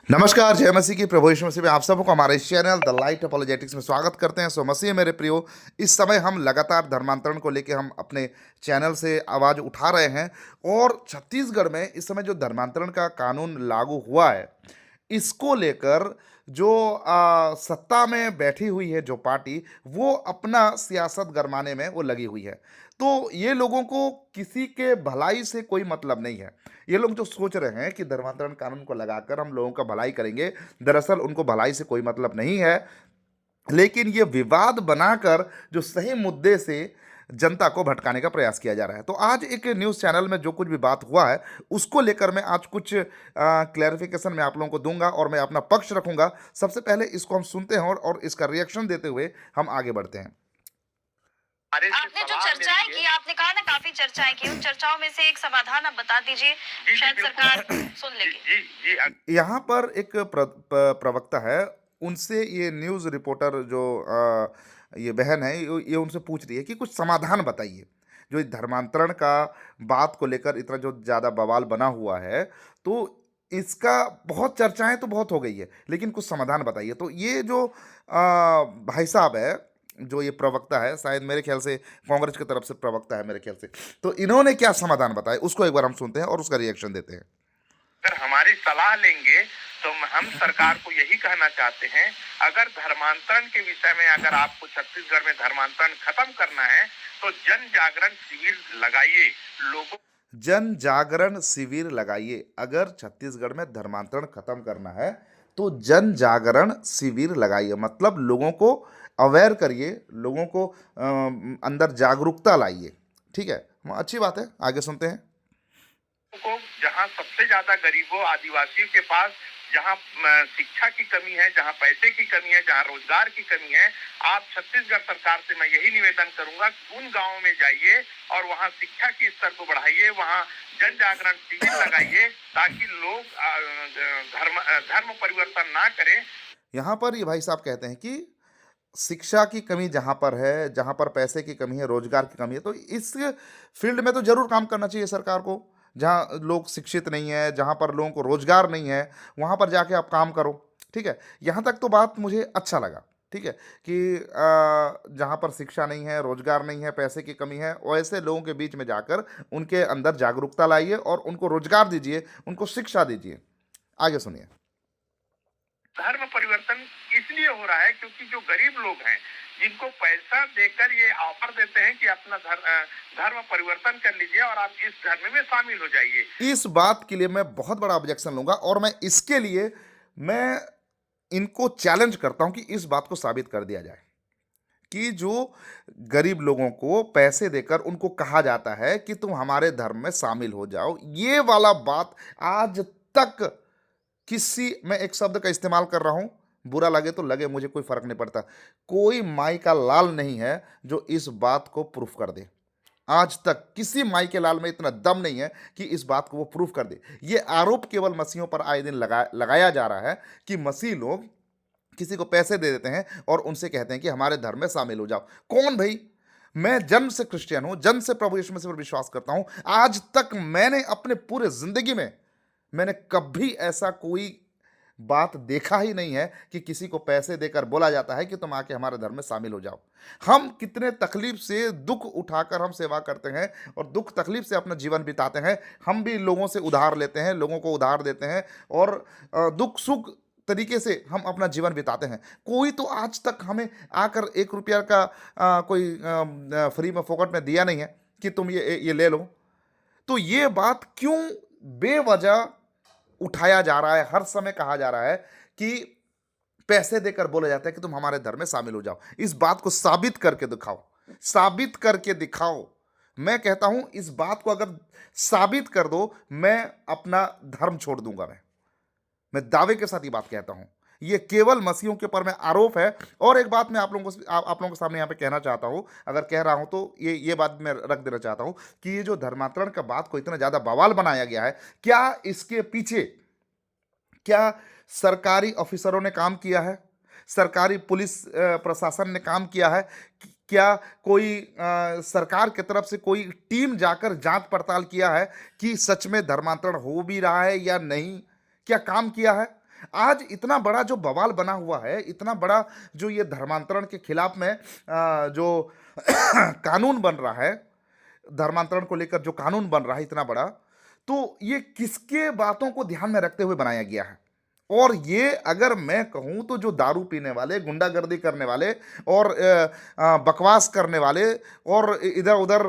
नमस्कार, जय मसीह की। प्रभु यीशु मसीह में आप सबको हमारे इस चैनल द लाइट अपोलोजेटिक्स में स्वागत करते हैं। सो मसीह मेरे प्रियो, इस समय हम लगातार धर्मांतरण को लेकर हम अपने चैनल से आवाज़ उठा रहे हैं। और छत्तीसगढ़ में इस समय जो धर्मांतरण का कानून लागू हुआ है, इसको लेकर जो सत्ता में बैठी हुई है जो पार्टी, वो अपना सियासत गरमाने में वो लगी हुई है। तो ये लोगों को किसी के भलाई से कोई मतलब नहीं है। ये लोग जो सोच रहे हैं कि धर्मांतरण कानून को लगाकर हम लोगों का भलाई करेंगे, दरअसल उनको भलाई से कोई मतलब नहीं है। लेकिन ये विवाद बनाकर जो सही मुद्दे से जनता को भटकाने का प्रयास किया जा रहा है। तो आज एक न्यूज़ चैनल में जो कुछ भी बात हुआ है, उसको लेकर मैं आज कुछ क्लैरिफिकेशन मैं आप लोगों को दूंगा और मैं अपना पक्ष रखूंगा। सबसे पहले इसको हम सुनते हैं और इसका रिएक्शन देते हुए हम आगे बढ़ते हैं। आपने जो चर्चाएं की, आपने कहा ना काफी चर्चाएं की, उन चर्चाओं में से एक समाधान आप बता दीजिए, शायद सरकार सुन लेगी। यहाँ पर एक प्रवक्ता है, उनसे ये न्यूज़ रिपोर्टर जो ये बहन है, ये उनसे पूछ रही है कि कुछ समाधान बताइए। जो इस धर्मांतरण का बात को लेकर इतना जो ज़्यादा बवाल बना हुआ है, तो इसका बहुत चर्चाएं तो बहुत हो गई है, लेकिन कुछ समाधान बताइए। तो ये जो भाई साहब है, जो ये प्रवक्ता है, शायद मेरे ख्याल से कांग्रेस की तरफ से प्रवक्ता है मेरे ख्याल से, तो इन्होंने क्या समाधान बताया उसको एक बार हम सुनते हैं और उसका रिएक्शन देते हैं। अगर हमारी सलाह लेंगे तो हम सरकार को यही कहना चाहते हैं, अगर धर्मांतरण के विषय में अगर आपको छत्तीसगढ़ में धर्मांतरण खत्म करना है तो जन जागरण शिविर लगाइए। लोगों जन जागरण शिविर लगाइए। अगर छत्तीसगढ़ में धर्मांतरण खत्म करना है तो जन जागरण शिविर लगाइए, मतलब लोगों को अवेयर करिए, लोगों को अंदर जागरूकता लाइए। ठीक है, अच्छी बात है, आगे सुनते हैं। को जहां सबसे ज्यादा गरीबों आदिवासियों के पास जहां शिक्षा की कमी है, जहां पैसे की कमी है, जहां रोजगार की कमी है, आप छत्तीसगढ़ सरकार से मैं यही निवेदन करूंगा, उन गांवों में जाइए और वहां शिक्षा के स्तर को बढ़ाइए, वहां जन जागरण शिविर लगाइए ताकि लोग धर्म परिवर्तन ना करें। यहाँ पर ये भाई साहब कहते हैं कि शिक्षा की कमी जहाँ पर है, जहाँ पर पैसे की कमी है, रोजगार की कमी है, तो इस फील्ड में तो जरूर काम करना चाहिए सरकार को। जहाँ लोग शिक्षित नहीं है, जहाँ पर लोगों को रोजगार नहीं है, वहाँ पर जाके आप काम करो। ठीक है, यहाँ तक तो बात मुझे अच्छा लगा। ठीक है कि जहाँ पर शिक्षा नहीं है, रोजगार नहीं है, पैसे की कमी है, वैसे लोगों के बीच में जाकर उनके अंदर जागरूकता लाइए और उनको रोजगार दीजिए, उनको शिक्षा दीजिए। आगे सुनिए। धर्म परिवर्तन इसलिए हो रहा है क्योंकि जो गरीब लोग हैं, जिनको पैसा देकर ये ऑफर देते हैं कि अपना धर्म परिवर्तन कर लीजिए और आप इस धर्म में शामिल हो जाइए। इस बात के लिए मैं बहुत बड़ा ऑब्जेक्शन लूंगा और मैं इसके लिए मैं इनको चैलेंज करता हूं कि इस बात को साबित कर दिया जाए कि जो गरीब लोगों को पैसे देकर उनको कहा जाता है कि तुम हमारे धर्म में शामिल हो जाओ, ये वाला बात आज तक किसी, मैं एक शब्द का इस्तेमाल कर रहा हूं, बुरा लगे तो लगे, मुझे कोई फर्क नहीं पड़ता, कोई माई का लाल नहीं है जो इस बात को प्रूफ कर दे। आज तक किसी माई के लाल में इतना दम नहीं है कि इस बात को वो प्रूफ कर दे। ये आरोप केवल मसीहों पर आए दिन लगाया जा रहा है कि मसीह लोग किसी को पैसे दे देते हैं और उनसे कहते हैं कि हमारे धर्म में शामिल हो जाओ। कौन भाई? मैं जन्म से क्रिश्चियन हूं, जन्म से प्रभु यीशु मसीह पर विश्वास करता हूं। आज तक मैंने अपने पूरे जिंदगी में मैंने कभी ऐसा कोई बात देखा ही नहीं है कि किसी को पैसे देकर बोला जाता है कि तुम आके हमारे धर्म में शामिल हो जाओ। हम कितने तकलीफ से दुख उठाकर हम सेवा करते हैं और दुख तकलीफ से अपना जीवन बिताते हैं। हम भी लोगों से उधार लेते हैं, लोगों को उधार देते हैं और दुख सुख तरीके से हम अपना जीवन बिताते हैं। कोई तो आज तक हमें आकर 1 रुपया का कोई फ्री में फोकट में दिया नहीं है कि तुम ये ले लो। तो ये बात क्यों बेवजह उठाया जा रहा है? हर समय कहा जा रहा है कि पैसे देकर बोला जाता है कि तुम हमारे धर्म में शामिल हो जाओ। इस बात को साबित करके दिखाओ, साबित करके दिखाओ। मैं कहता हूं इस बात को अगर साबित कर दो, मैं अपना धर्म छोड़ दूंगा। मैं दावे के साथ ये बात कहता हूं। ये केवल मसीहों के ऊपर में आरोप है। और एक बात मैं आप लोगों के सामने यहाँ पे कहना चाहता हूँ, अगर कह रहा हूँ तो ये बात मैं रख देना चाहता हूँ कि ये जो धर्मांतरण का बात को इतना ज़्यादा बवाल बनाया गया है, क्या इसके पीछे क्या सरकारी ऑफिसरों ने काम किया है? सरकारी पुलिस प्रशासन ने काम किया है? क्या कोई सरकार की तरफ से कोई टीम जाकर जांच पड़ताल किया है कि सच में धर्मांतरण हो भी रहा है या नहीं? क्या काम किया है? आज इतना बड़ा जो बवाल बना हुआ है, इतना बड़ा जो ये धर्मांतरण के खिलाफ में जो कानून बन रहा है, धर्मांतरण को लेकर जो कानून बन रहा है इतना बड़ा, तो ये किसके बातों को ध्यान में रखते हुए बनाया गया है? और ये अगर मैं कहूँ तो जो दारू पीने वाले, गुंडागर्दी करने वाले और बकवास करने वाले और इधर-उधर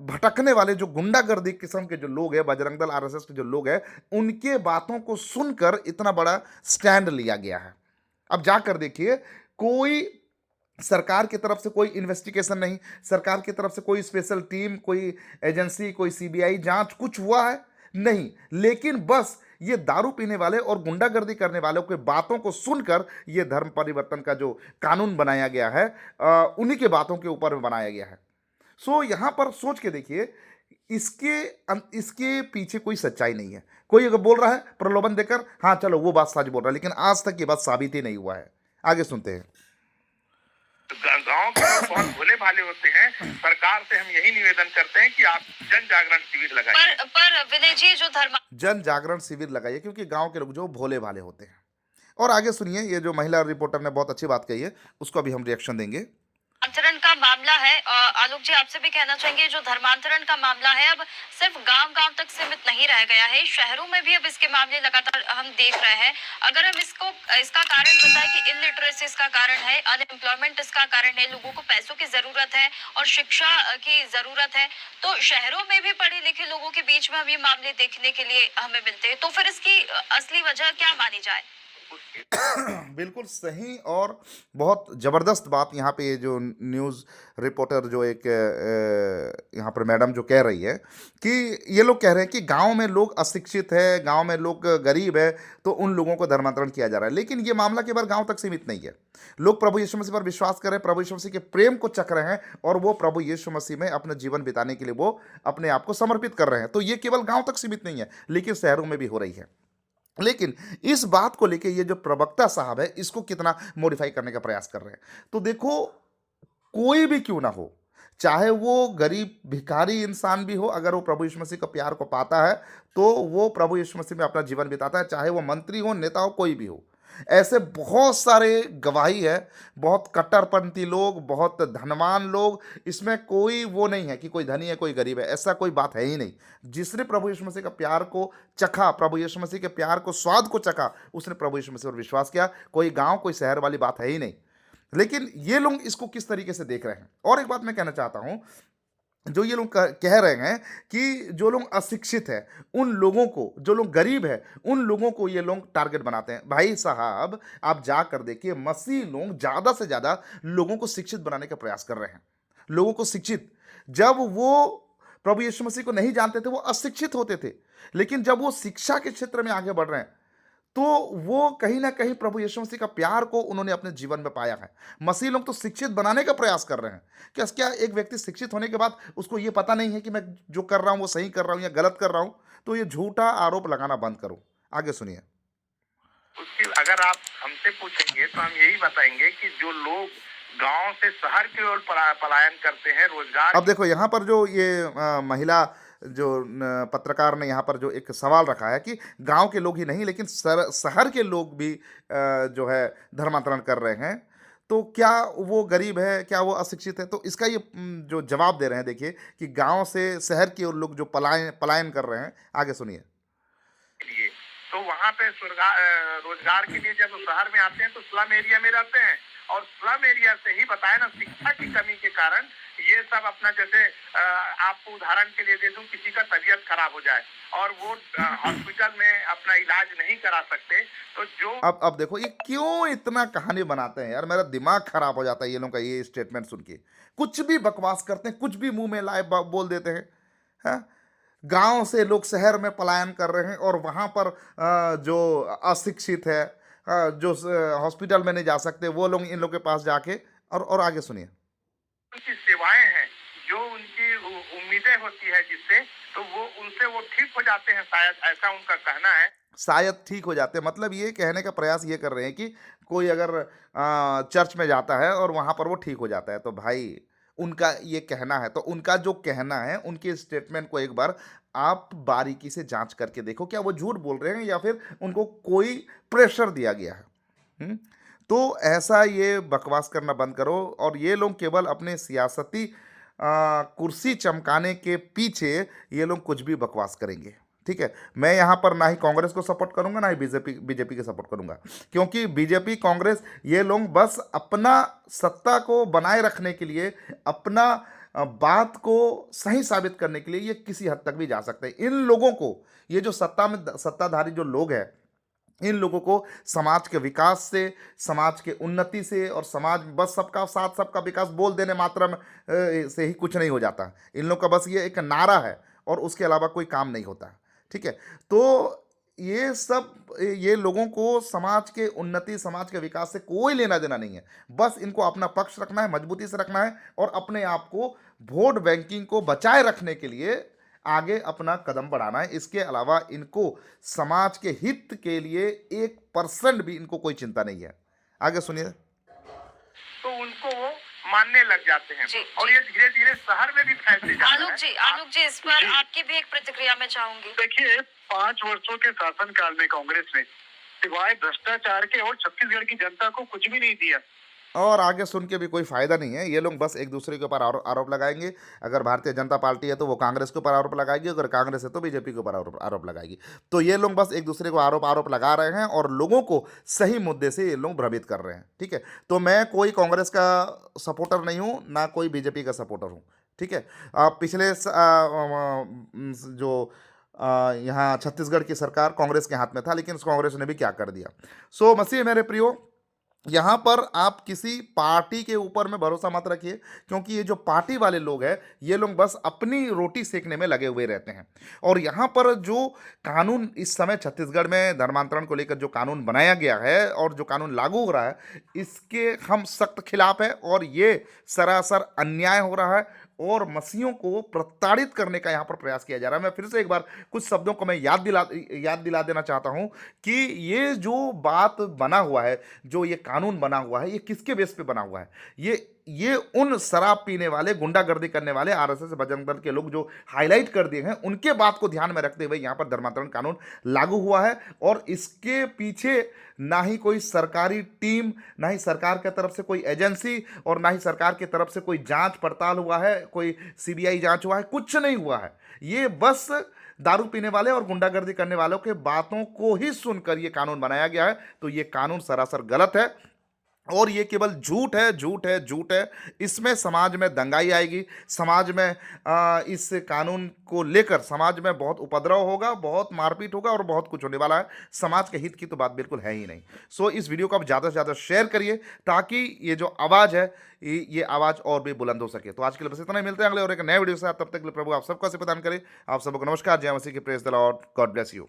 भटकने वाले जो गुंडागर्दी किस्म के जो लोग हैं, बजरंग दल, आरएसएस के जो लोग हैं, उनके बातों को सुनकर इतना बड़ा स्टैंड लिया गया है। अब जाकर देखिए, कोई सरकार की तरफ से कोई इन्वेस्टिगेशन नहीं, सरकार की तरफ से कोई स्पेशल टीम, कोई एजेंसी, कोई सीबीआई जांच कुछ हुआ है? नहीं। लेकिन बस ये दारू पीने वाले और गुंडागर्दी करने वालों की बातों को सुनकर ये धर्म परिवर्तन का जो कानून बनाया गया है, उन्हीं की बातों के ऊपर में बनाया गया है। सो यहाँ पर सोच के देखिए, इसके पीछे कोई सच्चाई नहीं है। कोई अगर बोल रहा है प्रलोभन देकर, हाँ चलो वो बात सच बोल रहा है, लेकिन आज तक ये बात साबित ही नहीं हुआ है। आगे सुनते हैं। गांव के लोग बहुत भोले भाले होते हैं। सरकार से हम यही निवेदन करते हैं कि आप जन जागरण शिविर लगाइए। पर विनय जी, जो जन जागरण शिविर लगाइए, क्योंकि गांव के लोग जो भोले भाले होते हैं। और आगे सुनिए, ये जो महिला रिपोर्टर ने बहुत अच्छी बात कही है, उसको अभी हम रिएक्शन देंगे। धर्मांतरण का मामला है, आलोक जी आपसे भी कहना चाहेंगे, जो धर्मांतरण का मामला है अब सिर्फ गांव-गांव तक सीमित नहीं रह गया है, शहरों में भी अब इसके मामले लगातार हम देख रहे हैं। अगर हम इसका कारण बताएं कि इलिटरेसी इसका कारण है, अनएम्प्लॉयमेंट इसका कारण है, लोगों को पैसों की जरूरत है और शिक्षा की जरूरत है, तो शहरों में भी पढ़े लिखे लोगों के बीच में हम ये मामले देखने के लिए हमें मिलते हैं। तो फिर इसकी असली वजह क्या मानी जाए? बिल्कुल सही और बहुत ज़बरदस्त बात यहाँ पे ये जो न्यूज़ रिपोर्टर जो एक यहाँ पर मैडम जो कह रही है कि ये लोग कह रहे हैं कि गांव में लोग अशिक्षित है, गांव में लोग गरीब है, तो उन लोगों को धर्मांतरण किया जा रहा है। लेकिन ये मामला केवल गांव तक सीमित नहीं है। लोग प्रभु यीशु मसीह पर विश्वास कर रहे हैं, प्रभु यीशु मसीह के प्रेम को चख रहे हैं और वो प्रभु यीशु मसीह में अपना जीवन बिताने के लिए वो अपने आप को समर्पित कर रहे हैं। तो ये केवल गाँव तक सीमित नहीं है, लेकिन शहरों में भी हो रही है। लेकिन इस बात को लेके ये जो प्रवक्ता साहब है, इसको कितना मॉडिफाई करने का प्रयास कर रहे हैं। तो देखो, कोई भी क्यों ना हो, चाहे वो गरीब भिखारी इंसान भी हो, अगर वो प्रभु यीशु मसीह का प्यार को पाता है तो वो प्रभु यीशु मसीह में अपना जीवन बिताता है, चाहे वो मंत्री हो, नेता हो, कोई भी हो। ऐसे बहुत सारे गवाही है, बहुत कट्टरपंथी लोग, बहुत धनवान लोग, इसमें कोई वो नहीं है कि कोई धनी है कोई गरीब है, ऐसा कोई बात है ही नहीं। जिसने प्रभु यीशु मसीह का प्यार को चखा, प्रभु यीशु मसीह के प्यार को, स्वाद को चखा, उसने प्रभु यीशु मसीह पर विश्वास किया। कोई गांव कोई शहर वाली बात है ही नहीं। लेकिन ये लोग इसको किस तरीके से देख रहे हैं। और एक बात मैं कहना चाहता हूं, जो ये लोग कह रहे हैं कि जो लोग अशिक्षित हैं उन लोगों को, जो लोग गरीब हैं उन लोगों को ये लोग टारगेट बनाते हैं। भाई साहब, आप जाकर देखिए, मसीह लोग ज़्यादा से ज़्यादा लोगों को शिक्षित बनाने का प्रयास कर रहे हैं। लोगों को शिक्षित, जब वो प्रभु यीशु मसीह को नहीं जानते थे वो अशिक्षित होते थे, लेकिन जब वो शिक्षा के क्षेत्र में आगे बढ़ रहे हैं तो वो कहीं ना कहीं प्रभु यीशु मसीह का प्यार को उन्होंने अपने जीवन में पाया है। मसीह लोग तो शिक्षित बनाने का प्रयास कर रहे हैं। क्या एक व्यक्ति शिक्षित होने के बाद उसको ये पता नहीं है कि मैं जो कर रहा हूँ वो सही कर रहा हूँ या गलत कर रहा हूँ? तो ये झूठा आरोप लगाना बंद करो। आगे सुनिए। उसकी अगर आप हमसे पूछेंगे तो हम यही बताएंगे कि जो लोग गांव से शहर की ओर पलायन करते हैं, रोजगार। अब देखो, यहाँ पर जो ये महिला जो पत्रकार ने यहाँ पर जो एक सवाल रखा है कि गांव के लोग ही नहीं लेकिन शहर के लोग भी जो है धर्मांतरण कर रहे हैं, तो क्या वो गरीब है, क्या वो अशिक्षित है? तो इसका ये जो जवाब दे रहे हैं, देखिए कि गांव से शहर की ओर लोग जो पलायन कर रहे हैं। आगे सुनिए। लिए तो वहाँ पे रोजगार के लिए जब शहर में आते हैं तो स्लम एरिया में रहते हैं, और स्लम एरिया से ही बताया ना, शिक्षा की कमी के कारण ये सब अपना, जैसे आपको उदाहरण के लिए दे दूं, किसी का तबीयत खराब हो जाए और वो हॉस्पिटल में अपना इलाज नहीं करा सकते, तो जो अब देखो, ये क्यों इतना कहानी बनाते हैं यार, मेरा दिमाग खराब हो जाता है ये लोगों का ये स्टेटमेंट सुन के। कुछ भी बकवास करते हैं, कुछ भी मुंह में लाए बोल देते हैं। हाँ? गांव से लोग शहर में पलायन कर रहे हैं और वहां पर जो अशिक्षित है, जो हॉस्पिटल में नहीं जा सकते, वो लोग इन लोग के पास जाके और आगे सुनिए। उनकी सेवाएं हैं, जो उनकी उम्मीदें होती है जिससे, तो वो उनसे वो ठीक हो जाते हैं, शायद ऐसा उनका कहना है। शायद ठीक हो जाते हैं, मतलब ये कहने का प्रयास ये कर रहे हैं कि कोई अगर चर्च में जाता है और वहाँ पर वो ठीक हो जाता है, तो भाई उनका ये कहना है, तो उनका जो कहना है, उनके स्टेटमेंट को एक बार आप बारीकी से जांच करके देखो क्या वो झूठ बोल रहे हैं या फिर उनको कोई प्रेशर दिया गया है। तो ऐसा ये बकवास करना बंद करो। और ये लोग केवल अपने सियासती कुर्सी चमकाने के पीछे ये लोग कुछ भी बकवास करेंगे। ठीक है, मैं यहाँ पर ना ही कांग्रेस को सपोर्ट करूंगा ना ही बीजेपी के सपोर्ट करूंगा, क्योंकि बीजेपी कांग्रेस ये लोग बस अपना सत्ता को बनाए रखने के लिए, अपना बात को सही साबित करने के लिए ये किसी हद तक भी जा सकते हैं। इन लोगों को, ये जो सत्ताधारी जो लोग हैं, इन लोगों को समाज के विकास से, समाज के उन्नति से और समाज बस सबका साथ सबका विकास बोल देने मात्र में से ही कुछ नहीं हो जाता। इन लोग का बस ये एक नारा है और उसके अलावा कोई काम नहीं होता। ठीक है, तो ये लोगों को समाज के उन्नति, समाज के विकास से कोई लेना देना नहीं है। बस इनको अपना पक्ष रखना है, मजबूती से रखना है और अपने आप को वोट बैंकिंग को बचाए रखने के लिए आगे अपना कदम बढ़ाना है। इसके अलावा इनको समाज के हित के लिए 1% भी इनको कोई चिंता नहीं है। आगे सुनिए। तो उनको वो मानने लग जाते हैं जी, और जी। ये धीरे धीरे शहर में भी फैलते जा रहे हैं। आलोक जी इस पर आपकी भी एक प्रतिक्रिया मैं चाहूंगी। देखिए, 5 वर्षों के शासनकाल में कांग्रेस ने सिवाय भ्रष्टाचार के और छत्तीसगढ़ की जनता को कुछ भी नहीं दिया। और आगे सुन के भी कोई फायदा नहीं है। ये लोग बस एक दूसरे के ऊपर आरोप लगाएंगे। अगर भारतीय जनता पार्टी है तो वो कांग्रेस के ऊपर आरोप लगाएगी, अगर कांग्रेस है तो बीजेपी के ऊपर आरोप लगाएगी। तो ये लोग बस एक दूसरे को आरोप लगा रहे हैं और लोगों को सही मुद्दे से ये लोग भ्रमित कर रहे हैं। ठीक है, तो मैं कोई कांग्रेस का सपोर्टर नहीं हूँ, ना कोई बीजेपी का सपोर्टर हूँ। ठीक है, पिछले जो यहाँ छत्तीसगढ़ की सरकार कांग्रेस के हाथ में था, लेकिन उस कांग्रेस ने भी क्या कर दिया। सो मसीह मेरे प्रियो, यहाँ पर आप किसी पार्टी के ऊपर में भरोसा मत रखिए, क्योंकि ये जो पार्टी वाले लोग हैं ये लोग बस अपनी रोटी सेकने में लगे हुए रहते हैं। और यहाँ पर जो कानून इस समय छत्तीसगढ़ में धर्मांतरण को लेकर जो कानून बनाया गया है और जो कानून लागू हो रहा है, इसके हम सख्त खिलाफ है और ये सरासर अन्याय हो रहा है और मसीहों को प्रताड़ित करने का यहाँ पर प्रयास किया जा रहा है। मैं फिर से एक बार कुछ शब्दों को मैं याद दिला देना चाहता हूँ कि ये जो बात बना हुआ है, जो ये कानून बना हुआ है, ये किसके बेस पे बना हुआ है। ये उन शराब पीने वाले, गुंडागर्दी करने वाले आरएसएस बजरंग दल के लोग जो हाईलाइट कर दिए हैं, उनके बात को ध्यान में रखते हुए यहाँ पर धर्मांतरण कानून लागू हुआ है। और इसके पीछे ना ही कोई सरकारी टीम, ना ही सरकार की तरफ से कोई एजेंसी और ना ही सरकार की तरफ से कोई जांच पड़ताल हुआ है, कोई सीबीआई जांच हुआ है, कुछ नहीं हुआ है। ये बस दारू पीने वाले और गुंडागर्दी करने वालों के बातों को ही सुनकर ये कानून बनाया गया है। तो ये कानून सरासर गलत है और ये केवल झूठ है। इसमें समाज में दंगाई आएगी, समाज में इस कानून को लेकर समाज में बहुत उपद्रव होगा, बहुत मारपीट होगा और बहुत कुछ होने वाला है। समाज के हित की तो बात बिल्कुल है ही नहीं। सो इस वीडियो को आप ज़्यादा से ज़्यादा शेयर करिए ताकि ये जो आवाज़ है ये आवाज़ और भी बुलंद हो सके। तो आज के लिए बस इतना ही, मिलते हैं अगले और एक नए वीडियो के साथ। तब तक के लिए प्रभु आप सबको आशीर्वाद प्रदान करें। आप सबको नमस्कार, जय मसीह की, praise the Lord, God bless you.